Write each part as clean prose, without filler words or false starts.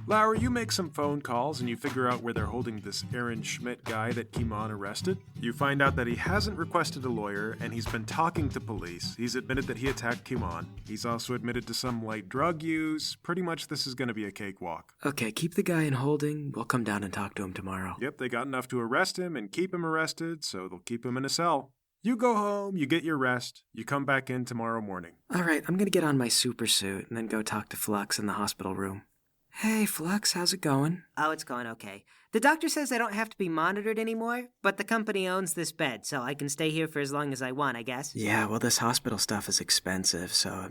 Lauer, you make some phone calls and you figure out where they're holding this Aaron Schmidt guy that Kimon arrested. You find out that he hasn't requested a lawyer and he's been talking to police. He's admitted that he attacked Kimon. He's also admitted to some light drug use. Pretty much this is going to be a cakewalk. Okay, keep the guy in holding. We'll come down and talk to him tomorrow. Yep, they got enough to arrest him and keep him arrested, so they'll keep him in a cell. You go home, you get your rest, you come back in tomorrow morning. All right, I'm going to get on my super suit and then go talk to Flux in the hospital room. Hey, Flux, how's it going? Oh, it's going okay. The doctor says I don't have to be monitored anymore, but the company owns this bed, so I can stay here for as long as I want, I guess. Yeah, well, this hospital stuff is expensive, so,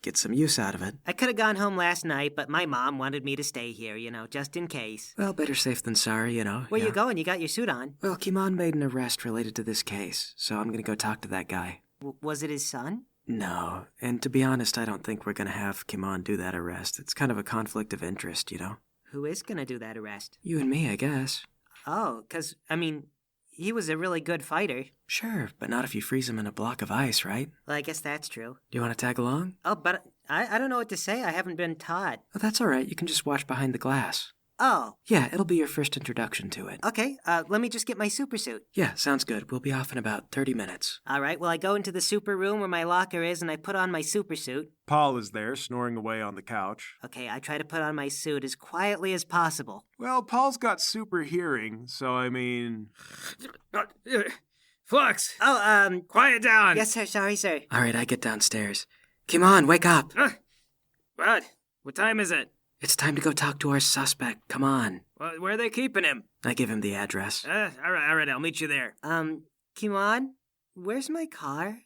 get some use out of it. I could have gone home last night, but my mom wanted me to stay here, just in case. Well, better safe than sorry, Where you going? You got your suit on. Well, Kimon made an arrest related to this case, so I'm going to go talk to that guy. Was it his son? No, and to be honest, I don't think we're going to have Kimon do that arrest. It's kind of a conflict of interest, Who is going to do that arrest? You and me, I guess. Oh, 'cause, he was a really good fighter. Sure, but not if you freeze him in a block of ice, right? Well, I guess that's true. Do you want to tag along? Oh, but I don't know what to say. I haven't been taught. Oh, that's all right. You can just watch behind the glass. Oh. Yeah, it'll be your first introduction to it. Okay, let me just get my super suit. Yeah, sounds good. We'll be off in about 30 minutes. All right, well, I go into the super room where my locker is and I put on my super suit. Paul is there, snoring away on the couch. Okay, I try to put on my suit as quietly as possible. Well, Paul's got super hearing, so Flux! Oh, Quiet down! Yes, sir, sorry, sir. All right, I get downstairs. Kimon, wake up! What? What time is it? It's time to go talk to our suspect. Come on. Well, where are they keeping him? I give him the address. All right, I'll meet you there. Kimon, where's my car?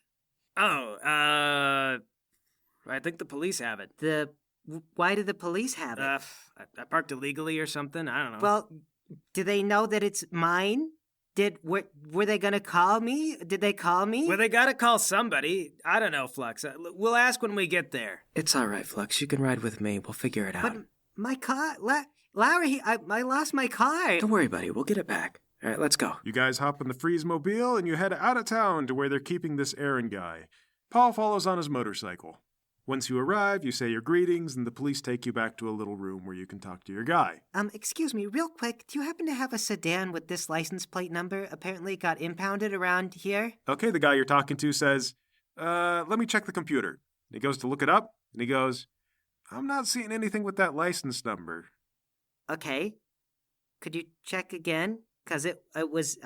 Oh, I think the police have it. Why do the police have it? I parked illegally or something, I don't know. Well, do they know that it's mine? Were they gonna call me? Did they call me? Well, they gotta call somebody. I don't know, Flux. We'll ask when we get there. It's all right, Flux. You can ride with me. We'll figure it out. But my car, Larry, I lost my car. Don't worry, buddy. We'll get it back. All right, let's go. You guys hop in the Freeze-mobile and you head out of town to where they're keeping this Aaron guy. Paul follows on his motorcycle. Once you arrive, you say your greetings, and the police take you back to a little room where you can talk to your guy. Excuse me, real quick, do you happen to have a sedan with this license plate number? Apparently it got impounded around here. Okay, the guy you're talking to says, let me check the computer. And he goes to look it up, and he goes, I'm not seeing anything with that license number. Okay. Could you check again? 'Cause it was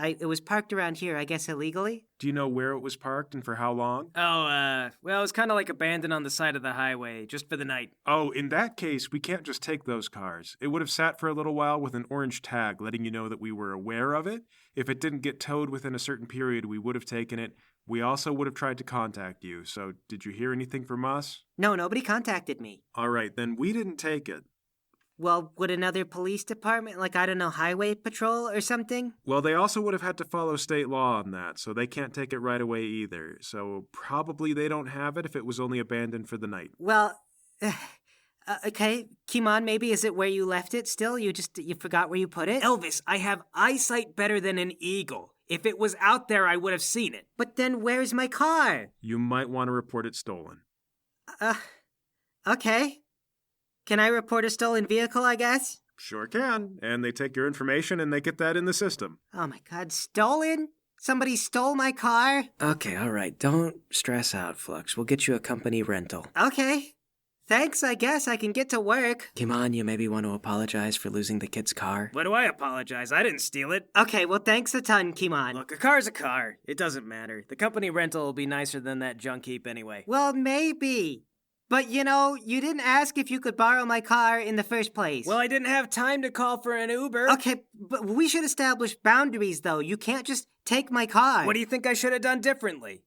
parked around here, I guess illegally. Do you know where it was parked and for how long? Oh, well, it was kind of like abandoned on the side of the highway, just for the night. Oh, in that case, we can't just take those cars. It would have sat for a little while with an orange tag letting you know that we were aware of it. If it didn't get towed within a certain period, we would have taken it. We also would have tried to contact you. So, did you hear anything from us? No, nobody contacted me. All right, then we didn't take it. Well, would another police department, highway patrol or something? Well, they also would have had to follow state law on that, so they can't take it right away either. So probably they don't have it if it was only abandoned for the night. Well, okay, Kimon, maybe is it where you left it still? You forgot where you put it? Elvis, I have eyesight better than an eagle. If it was out there, I would have seen it. But then where's my car? You might want to report it stolen. Okay. Can I report a stolen vehicle, I guess? Sure can. And they take your information and they get that in the system. Oh my God, stolen? Somebody stole my car? Okay, all right. Don't stress out, Flux. We'll get you a company rental. Okay. Thanks, I guess. I can get to work. Kimon, you maybe want to apologize for losing the kid's car? Why do I apologize? I didn't steal it. Okay, well, thanks a ton, Kimon. Look, a car's a car. It doesn't matter. The company rental will be nicer than that junk heap anyway. Well, maybe. But, you didn't ask if you could borrow my car in the first place. Well, I didn't have time to call for an Uber. Okay, but we should establish boundaries, though. You can't just take my car. What do you think I should have done differently?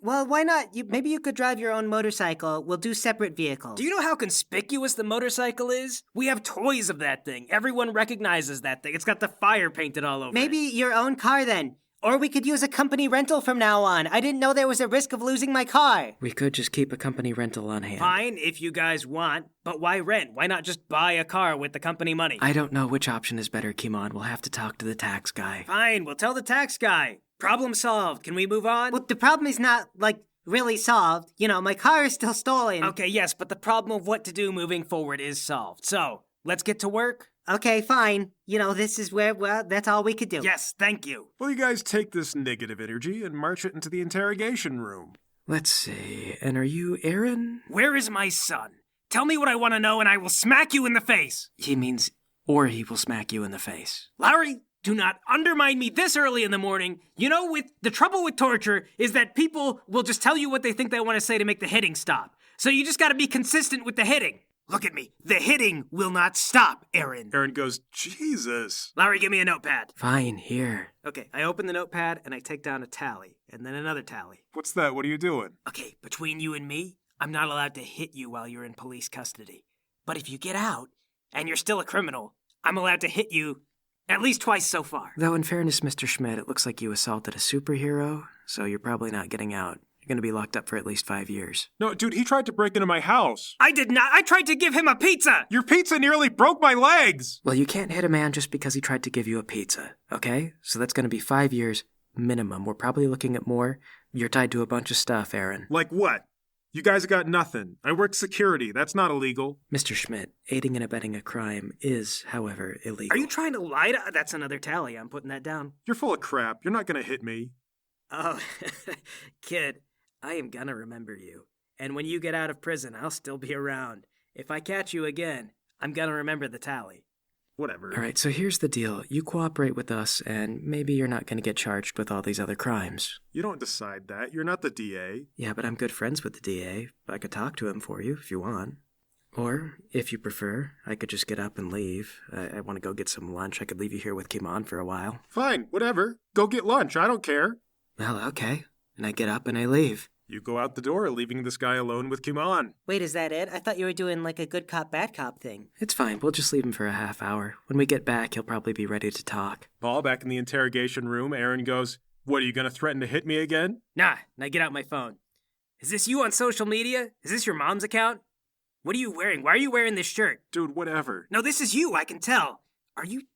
Well, why not? Maybe you could drive your own motorcycle. We'll do separate vehicles. Do you know how conspicuous the motorcycle is? We have toys of that thing. Everyone recognizes that thing. It's got the fire painted all over Maybe it. your own car, then. Or we could use a company rental from now on. I didn't know there was a risk of losing my car. We could just keep a company rental on hand. Fine, if you guys want. But why rent? Why not just buy a car with the company money? I don't know which option is better, Kimon. We'll have to talk to the tax guy. Fine, we'll tell the tax guy. Problem solved. Can we move on? Well, the problem is not, really solved. My car is still stolen. Okay, yes, but the problem of what to do moving forward is solved. So, Let's get to work? Okay, fine. This is that's all we could do. Yes, thank you. Well, you guys take this negative energy and march it into the interrogation room. Let's see. And are you Aaron? Where is my son? Tell me what I want to know and I will smack you in the face. He means, or he will smack you in the face. Lowry, do not undermine me this early in the morning. With the trouble with torture is that people will just tell you what they think they want to say to make the hitting stop. So you just got to be consistent with the hitting. Look at me. The hitting will not stop, Aaron. Aaron goes, Jesus. Lowry, give me a notepad. Fine, here. Okay, I open the notepad and I take down a tally, and then another tally. What's that? What are you doing? Okay, between you and me, I'm not allowed to hit you while you're in police custody. But if you get out, and you're still a criminal, I'm allowed to hit you at least twice so far. Though in fairness, Mr. Schmidt, it looks like you assaulted a superhero, so you're probably not getting out. You're going to be locked up for at least 5 years. No, dude, he tried to break into my house. I did not. I tried to give him a pizza. Your pizza nearly broke my legs. Well, you can't hit a man just because he tried to give you a pizza, okay? So that's going to be 5 years minimum. We're probably looking at more. You're tied to a bunch of stuff, Aaron. Like what? You guys got nothing. I work security. That's not illegal. Mr. Schmidt, aiding and abetting a crime is, however, illegal. Are you trying to lie to... That's another tally. I'm putting that down. You're full of crap. You're not going to hit me. Oh, kid, I am gonna remember you. And when you get out of prison, I'll still be around. If I catch you again, I'm gonna remember the tally. Whatever. All right, so here's the deal. You cooperate with us, and maybe you're not going to get charged with all these other crimes. You don't decide that. You're not the DA. Yeah, but I'm good friends with the DA. I could talk to him for you if you want. Or, if you prefer, I could just get up and leave. I want to go get some lunch. I could leave you here with Kimon for a while. Fine, whatever. Go get lunch. I don't care. Well, okay. And I get up and I leave. You go out the door, leaving this guy alone with Kimon. Wait, is that it? I thought you were doing like a good cop, bad cop thing. It's fine. We'll just leave him for a half hour. When we get back, he'll probably be ready to talk. Paul, back in the interrogation room, Aaron goes, "What, are you going to threaten to hit me again?" Nah, now get out my phone. Is this you on social media? Is this your mom's account? What are you wearing? Why are you wearing this shirt? Dude, whatever. No, this is you, I can tell. Are you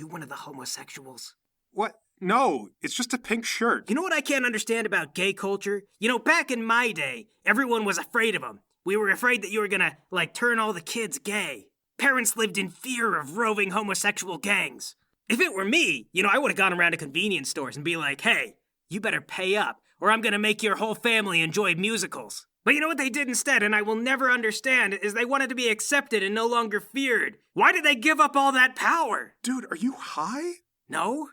one of the homosexuals? What? No, it's just a pink shirt. You know what I can't understand about gay culture? Back in my day, everyone was afraid of them. We were afraid that you were gonna, turn all the kids gay. Parents lived in fear of roving homosexual gangs. If it were me, I would have gone around to convenience stores and be like, hey, you better pay up, or I'm gonna make your whole family enjoy musicals. But you know what they did instead, and I will never understand, is they wanted to be accepted and no longer feared. Why did they give up all that power? Dude, are you high? No?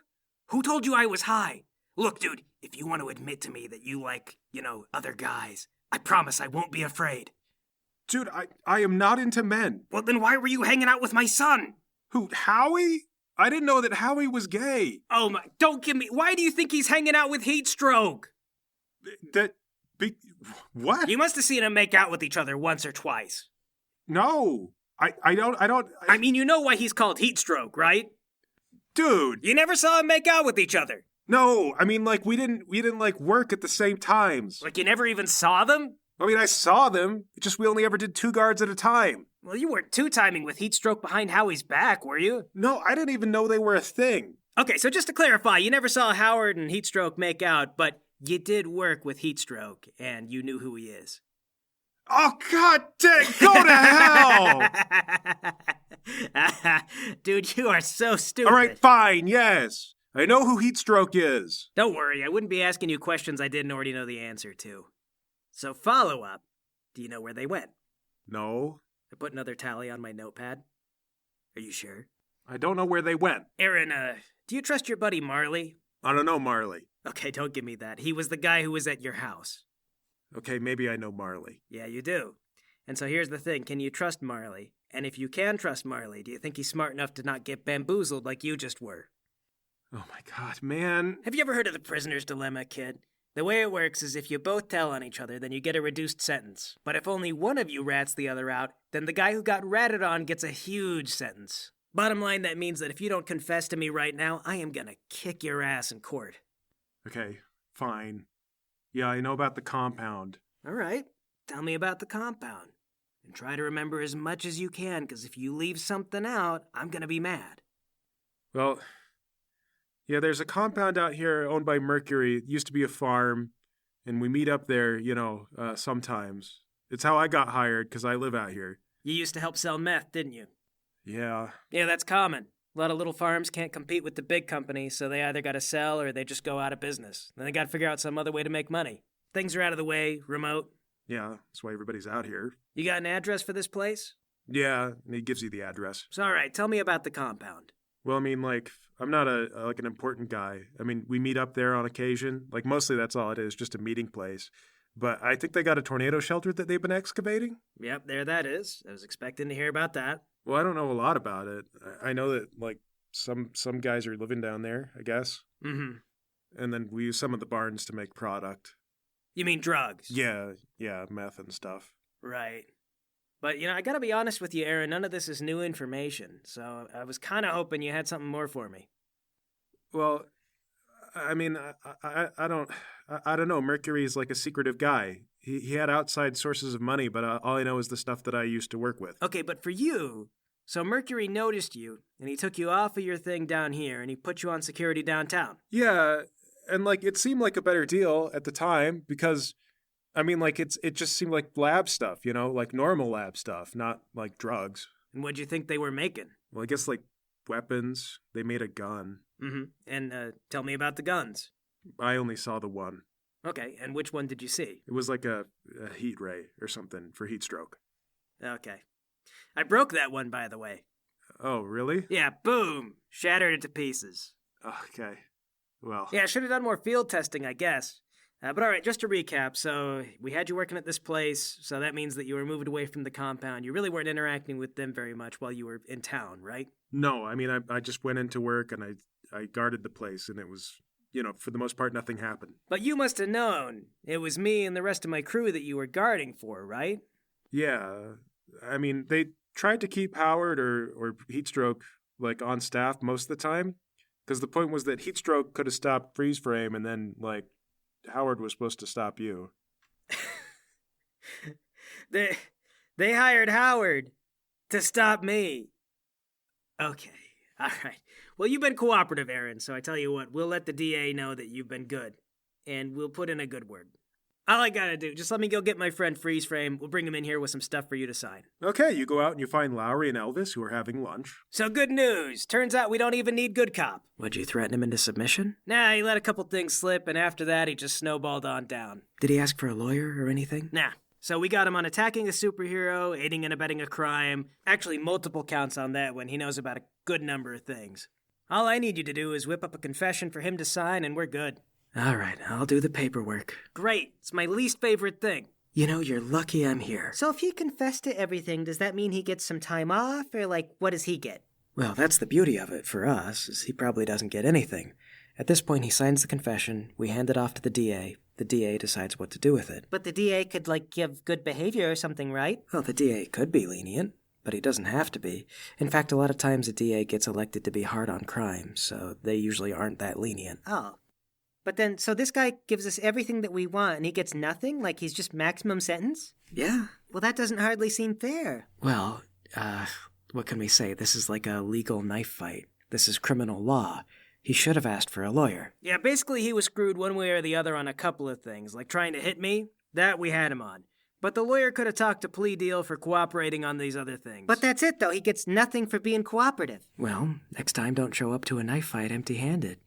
Who told you I was high? Look, dude, if you want to admit to me that you like, other guys, I promise I won't be afraid. Dude, I am not into men. Well, then why were you hanging out with my son? Who, Howie? I didn't know that Howie was gay. Oh my, don't give me, why do you think he's hanging out with Heatstroke? What? You must have seen them make out with each other once or twice. No, I don't. I mean, you know why he's called Heatstroke, right? Dude. You never saw them make out with each other. No, I mean, we didn't work at the same times. You never even saw them? I mean, I saw them. It's just we only ever did 2 guards at a time. Well, you weren't two-timing with Heatstroke behind Howie's back, were you? No, I didn't even know they were a thing. Okay, so just to clarify, you never saw Howard and Heatstroke make out, but you did work with Heatstroke, and you knew who he is. Oh, God dang, go to hell! Dude, you are so stupid. All right, fine, yes. I know who Heatstroke is. Don't worry, I wouldn't be asking you questions I didn't already know the answer to. So follow-up, do you know where they went? No. I put another tally on my notepad. Are you sure? I don't know where they went. Aaron, do you trust your buddy Marley? I don't know Marley. Okay, don't give me that. He was the guy who was at your house. Okay, maybe I know Marley. Yeah, you do. And so here's the thing. Can you trust Marley? And if you can trust Marley, do you think he's smart enough to not get bamboozled like you just were? Oh my God, man. Have you ever heard of the prisoner's dilemma, kid? The way it works is if you both tell on each other, then you get a reduced sentence. But if only one of you rats the other out, then the guy who got ratted on gets a huge sentence. Bottom line, that means that if you don't confess to me right now, I am gonna kick your ass in court. Okay, fine. Yeah, I know about the compound. All right, tell me about the compound. And try to remember as much as you can, because if you leave something out, I'm gonna be mad. Well, yeah, there's a compound out here owned by Mercury. It used to be a farm, and we meet up there, sometimes. It's how I got hired, because I live out here. You used to help sell meth, didn't you? Yeah. Yeah, that's common. A lot of little farms can't compete with the big companies, so they either gotta sell or they just go out of business. Then they gotta figure out some other way to make money. Things are out of the way, remote. Yeah, that's why everybody's out here. You got an address for this place? Yeah, and he gives you the address. So, alright, tell me about the compound. Well, I mean, like, I'm not like an important guy. I mean, we meet up there on occasion. Like, mostly that's all it is, just a meeting place. But I think they got a tornado shelter that they've been excavating. Yep, there that is. I was expecting to hear about that. Well, I don't know a lot about it. I know that, like, some guys are living down there, I guess. Mm-hmm. And then we use some of the barns to make product. You mean drugs? Yeah, meth and stuff. Right. But, I gotta be honest with you, Aaron, none of this is new information, so I was kinda hoping you had something more for me. Well, I mean, I don't know. Mercury's like a secretive guy. He had outside sources of money, but all I know is the stuff that I used to work with. Okay, but for you, so Mercury noticed you, and he took you off of your thing down here, and he put you on security downtown. Yeah, and like it seemed like a better deal at the time because, I mean, like it just seemed like lab stuff, like normal lab stuff, not like drugs. And what'd you think they were making? Well, I guess like weapons. They made a gun. Mm-hmm. And tell me about the guns. I only saw the one. Okay, and which one did you see? It was like a heat ray or something for heat stroke. Okay. I broke that one, by the way. Oh, really? Yeah, boom! Shattered it to pieces. Okay. Well. Yeah, I should have done more field testing, I guess. But alright, just to recap, so we had you working at this place, so that means that you were moved away from the compound. You really weren't interacting with them very much while you were in town, right? No, I mean, I just went into work and I guarded the place, and it was, for the most part, nothing happened. But you must have known it was me and the rest of my crew that you were guarding for, right? Yeah. I mean, they tried to keep Howard or Heatstroke, like, on staff most of the time, because the point was that Heatstroke could have stopped Freeze Frame, and then, like, Howard was supposed to stop you. They hired Howard to stop me. Okay, all right. Well, you've been cooperative, Aaron, so I tell you what, we'll let the DA know that you've been good, and we'll put in a good word. All I gotta do, just let me go get my friend Freeze Frame. We'll bring him in here with some stuff for you to sign. Okay, you go out and you find Lowry and Elvis, who are having lunch. So good news. Turns out we don't even need good cop. Would you threaten him into submission? Nah, he let a couple things slip, and after that, he just snowballed on down. Did he ask for a lawyer or anything? Nah. So we got him on attacking a superhero, aiding and abetting a crime. Actually, multiple counts on that when he knows about a good number of things. All I need you to do is whip up a confession for him to sign, and we're good. All right, I'll do the paperwork. Great. It's my least favorite thing. You're lucky I'm here. So if he confessed to everything, does that mean he gets some time off? Or, what does he get? Well, that's the beauty of it for us, is he probably doesn't get anything. At this point, he signs the confession, we hand it off to the DA. The DA decides what to do with it. But the DA could, give good behavior or something, right? Well, the DA could be lenient, but he doesn't have to be. In fact, a lot of times a DA gets elected to be hard on crime, so they usually aren't that lenient. Oh. But then, so this guy gives us everything that we want, and he gets nothing? Like he's just maximum sentence? Yeah. Well, that doesn't hardly seem fair. Well, what can we say? This is like a legal knife fight. This is criminal law. He should have asked for a lawyer. Yeah, basically he was screwed one way or the other on a couple of things, like trying to hit me. That we had him on. But the lawyer could have talked a plea deal for cooperating on these other things. But that's it, though. He gets nothing for being cooperative. Well, next time don't show up to a knife fight empty-handed.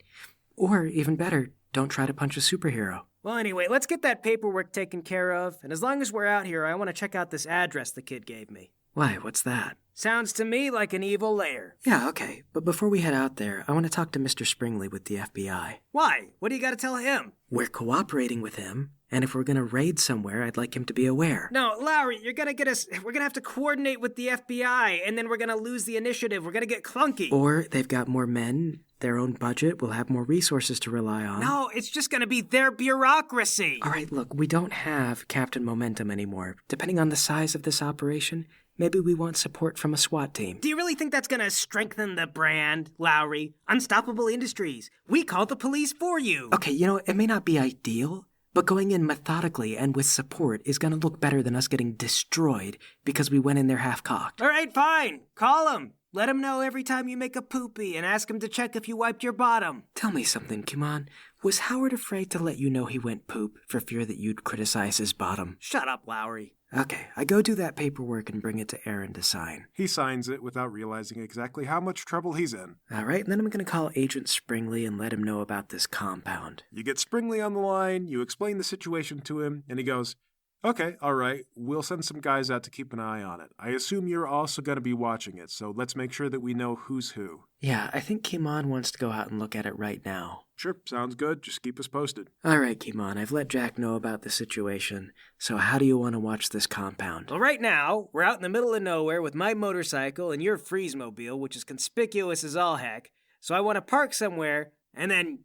Or, even better, don't try to punch a superhero. Well, anyway, let's get that paperwork taken care of, and as long as we're out here, I want to check out this address the kid gave me. Why, what's that? Sounds to me like an evil lair. Yeah, okay, but before we head out there, I want to talk to Mr. Springley with the FBI. Why? What do you got to tell him? We're cooperating with him, and if we're going to raid somewhere, I'd like him to be aware. No, Lowry, we're going to have to coordinate with the FBI, and then we're going to lose the initiative. We're going to get clunky. Or they've got more men, their own budget, we'll have more resources to rely on. No, it's just going to be their bureaucracy. All right, look, we don't have Captain Momentum anymore. Depending on the size of this operation, maybe we want support from a SWAT team. Do you really think that's going to strengthen the brand, Lowry? Unstoppable Industries. We call the police for you. Okay, it may not be ideal, but going in methodically and with support is going to look better than us getting destroyed because we went in there half-cocked. All right, fine. Call him. Let him know every time you make a poopy and ask him to check if you wiped your bottom. Tell me something, Kimon. Was Howard afraid to let you know he went poop for fear that you'd criticize his bottom? Shut up, Lowry. Okay, I go do that paperwork and bring it to Aaron to sign. He signs it without realizing exactly how much trouble he's in. All right, and then I'm going to call Agent Springley and let him know about this compound. You get Springley on the line, you explain the situation to him, and he goes, "Okay, all right, we'll send some guys out to keep an eye on it. I assume you're also going to be watching it, so let's make sure that we know who's who." Yeah, I think Kimon wants to go out and look at it right now. Sure, sounds good. Just keep us posted. All right, Kimon, I've let Jack know about the situation. So how do you want to watch this compound? Well, right now, we're out in the middle of nowhere with my motorcycle and your freeze-mobile, which is conspicuous as all heck. So I want to park somewhere and then,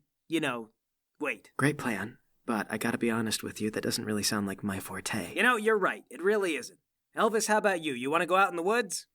wait. Great plan, but I gotta be honest with you, that doesn't really sound like my forte. You're right. It really isn't. Elvis, how about you? You want to go out in the woods?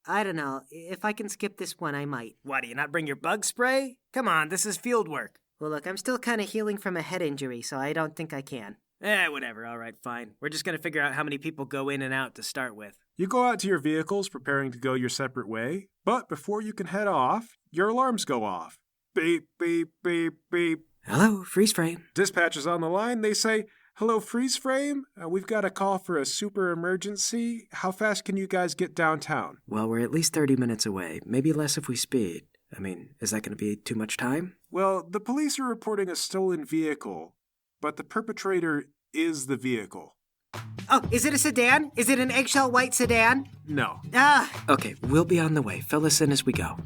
I don't know. If I can skip this one, I might. Why, do you not bring your bug spray? Come on, this is field work. Well, look, I'm still kind of healing from a head injury, so I don't think I can. Whatever. All right, fine. We're just going to figure out how many people go in and out to start with. You go out to your vehicles, preparing to go your separate way, but before you can head off, your alarms go off. Beep, beep, beep, beep. Hello, freeze frame. Dispatch is on the line. They say, "Hello, freeze frame. We've got a call for a super emergency. How fast can you guys get downtown?" Well, we're at least 30 minutes away. Maybe less if we speed. I mean, is that going to be too much time? Well, the police are reporting a stolen vehicle, but the perpetrator is the vehicle. Oh, is it a sedan? Is it an eggshell white sedan? No. Ah! Okay, we'll be on the way. Fill us in as we go.